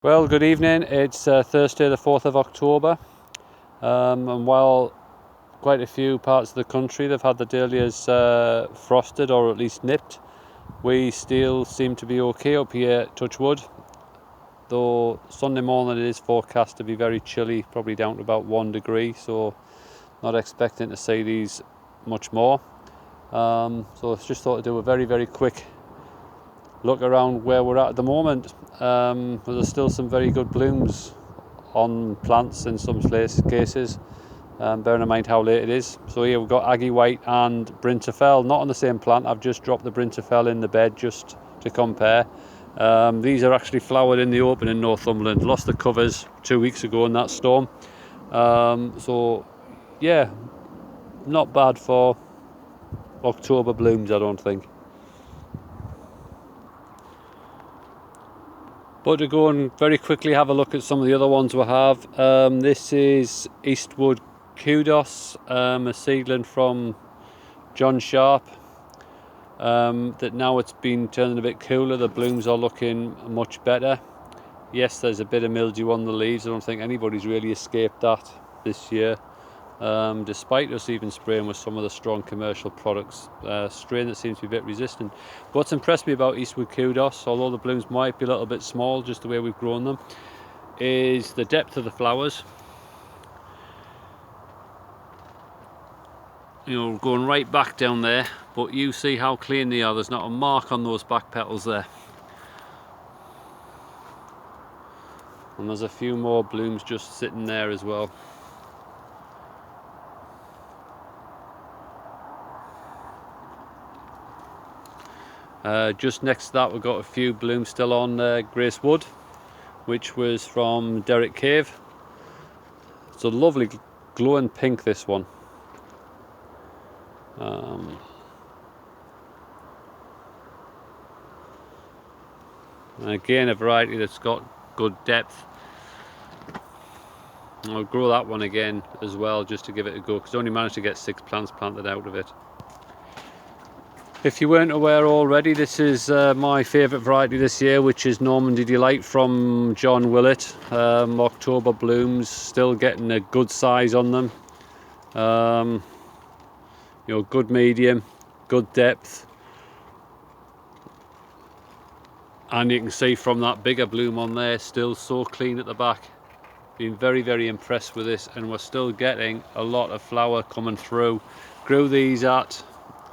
Well, good evening. It's Thursday the 4th of October, and while quite a few parts of the country they've had the dahlias frosted or at least nipped, we still seem to be okay up here, touch wood, though Sunday morning it is forecast to be very chilly, probably down to about 1 degree, so not expecting to see these much more. So I just thought to do a very quick look around where we're at the moment. There's still some very good blooms on plants in some cases, bearing in mind how late it is. So here we've got Aggie White and Brinterfell, not on the same plant. I've just dropped the Brinterfell in the bed just to compare. These are actually flowered in the open in Northumberland. Lost the covers 2 weeks ago in that storm. So yeah, not bad for October blooms, I don't think. But to go and very quickly have a look at some of the other ones we have. This is Eastwood Kudos, a seedling from John Sharp. That now it's been turning a bit cooler, the blooms are looking much better. Yes, there's a bit of mildew on the leaves. I don't think anybody's really escaped that this year. Despite us even spraying with some of the strong commercial products, strain that seems to be a bit resistant. What's impressed me about Eastwood Kudos, although the blooms might be a little bit small just the way we've grown them, is the depth of the flowers. You know, going right back down there, but you see how clean they are. There's not a mark on those back petals there. And there's a few more blooms just sitting there as well. Just next to that we've got a few blooms still on Grace Wood, which was from Derek Cave. It's a lovely glowing pink, this one. And again, a variety that's got good depth. I'll grow that one again as well just to give it a go, because I only managed to get 6 plants planted out of it. If you weren't aware already, this is my favourite variety this year, which is Normandy Delight from John Willett. October blooms, still getting a good size on them. You know, good medium, good depth. And you can see from that bigger bloom on there, still so clean at the back. Been very impressed with this, and we're still getting a lot of flower coming through. Grew these at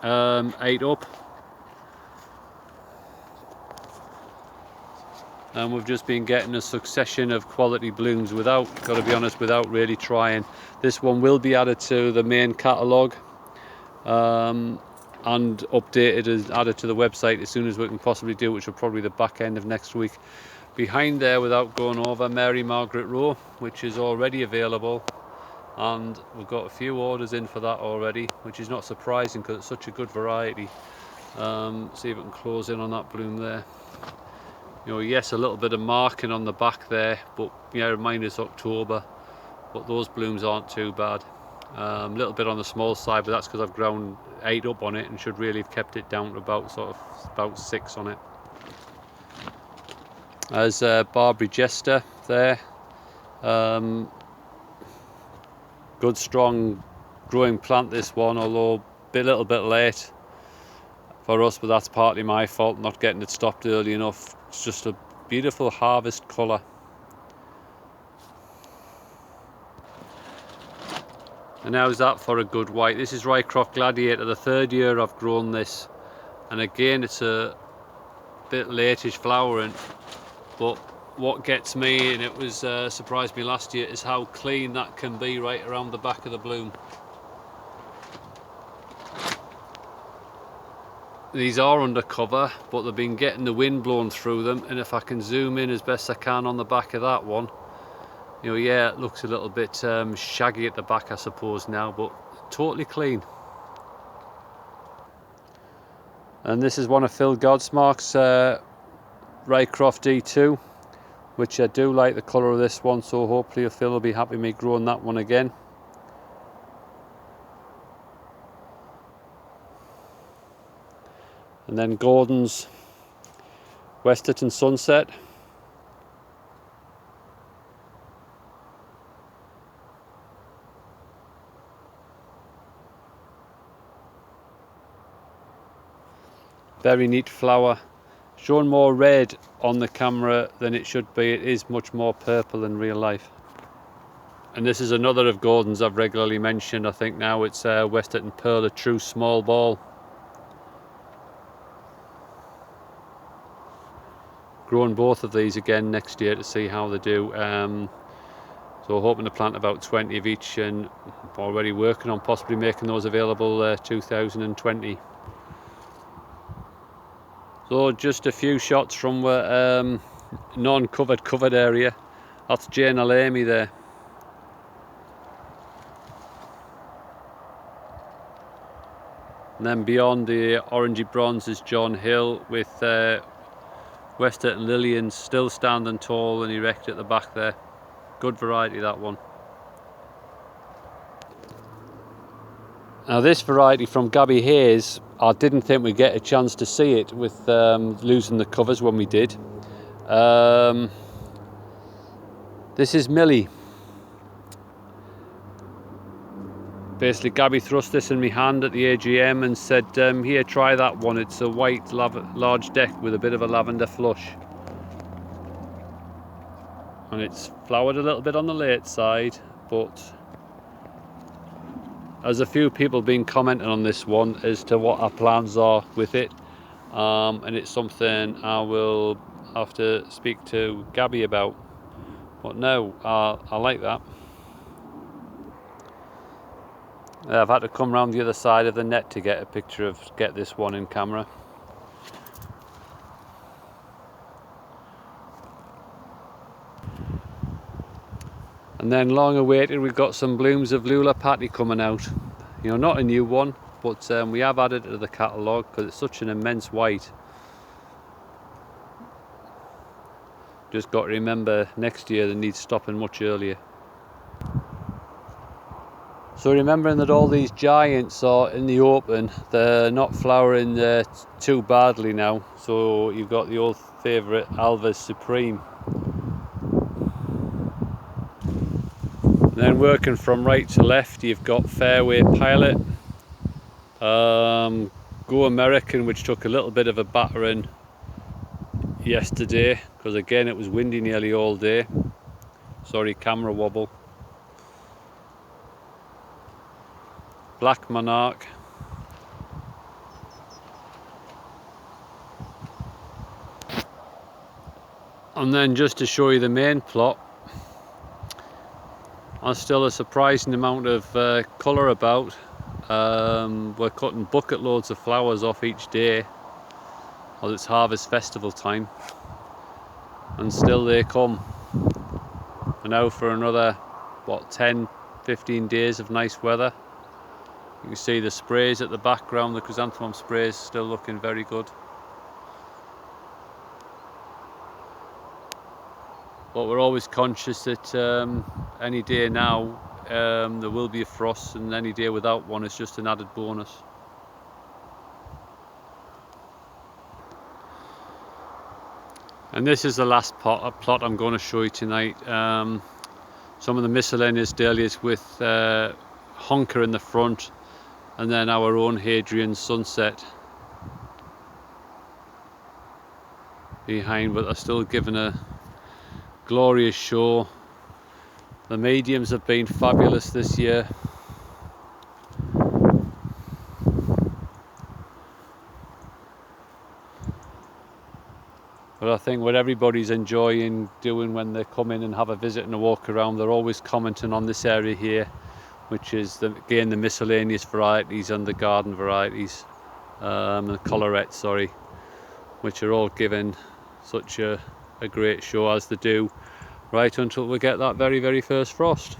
8 up. And we've just been getting a succession of quality blooms without, got to be honest, without really trying. This one will be added to the main catalogue and updated and added to the website as soon as we can possibly do, which will probably be the back end of next week. Behind there, without going over, Mary Margaret Rowe, which is already available, and we've got a few orders in for that already, which is not surprising because it's such a good variety. See if we can close in on that bloom there. You know, yes, a little bit of marking on the back there, but yeah, remind us October, but those blooms aren't too bad. A little bit on the small side, but that's because I've grown 8 up on it and should really have kept it down to about 6 on it. There's Barbary Jester there. Good strong growing plant, this one, although a little bit late for us, but that's partly my fault not getting it stopped early enough. It's just a beautiful harvest colour. And how's that for a good white? This is Rycroft Gladiator, the 3rd year I've grown this, and again it's a bit latish flowering, but what gets me, and it was surprised me last year, is how clean that can be right around the back of the bloom. These are undercover, but they've been getting the wind blown through them, and if I can zoom in as best I can on the back of that one, you know, yeah, it looks a little bit shaggy at the back, I suppose, now, but totally clean. And this is one of Phil Godsmark's Rycroft D2, which I do like the colour of this one, so hopefully Phil will be happy with me growing that one again. And then Gordon's Westerton Sunset. Very neat flower. Showing more red on the camera than it should be. It is much more purple in real life. And this is another of Gordon's I've regularly mentioned. I think now it's Westerton Pearl, a true small ball. Growing both of these again next year to see how they do. So hoping to plant about 20 of each, and already working on possibly making those available 2020. So just a few shots from non-covered area. That's Jane Alamy there. And then beyond the orangey bronze is John Hill with Westerton Lillians still standing tall and erect at the back there. Good variety, that one. Now this variety from Gabby Hayes, I didn't think we'd get a chance to see it with losing the covers when we did. This is Millie. Basically Gabby thrust this in my hand at the AGM and said, here, try that one. It's a white large deck with a bit of a lavender flush. And it's flowered a little bit on the late side, but there's a few people been commenting on this one as to what our plans are with it, and it's something I will have to speak to Gabby about. But no, I like that. I've had to come around the other side of the net to get a picture of this one in camera. And then long awaited, we've got some blooms of Lula Patty coming out. You know, not a new one, but we have added it to the catalogue because it's such an immense white. Just got to remember next year they need stopping much earlier. So remembering that all these giants are in the open, they're not flowering too badly now. So you've got the old favourite Alva's Supreme. And then working from right to left, you've got Fairway Pilot, Go American, which took a little bit of a battering yesterday because again it was windy nearly all day. Sorry, camera wobble. Black Monarch. And then just to show you the main plot, there's still a surprising amount of colour about. We're cutting bucket loads of flowers off each day as it's harvest festival time, and still they come. And now for another, what, 10-15 days of nice weather. You can see the sprays at the background, the chrysanthemum sprays still looking very good. But we're always conscious that any day now there will be a frost, and any day without one is just an added bonus. And this is the last plot I'm going to show you tonight. Some of the miscellaneous dahlias with honker in the front, and then our own Hadrian Sunset behind, but they're still giving a glorious show. The mediums have been fabulous this year. But I think what everybody's enjoying doing when they come in and have a visit and a walk around, they're always commenting on this area here, which is again the miscellaneous varieties and the garden varieties, the collarettes, sorry, which are all given such a great show as they do, right until we get that very first frost.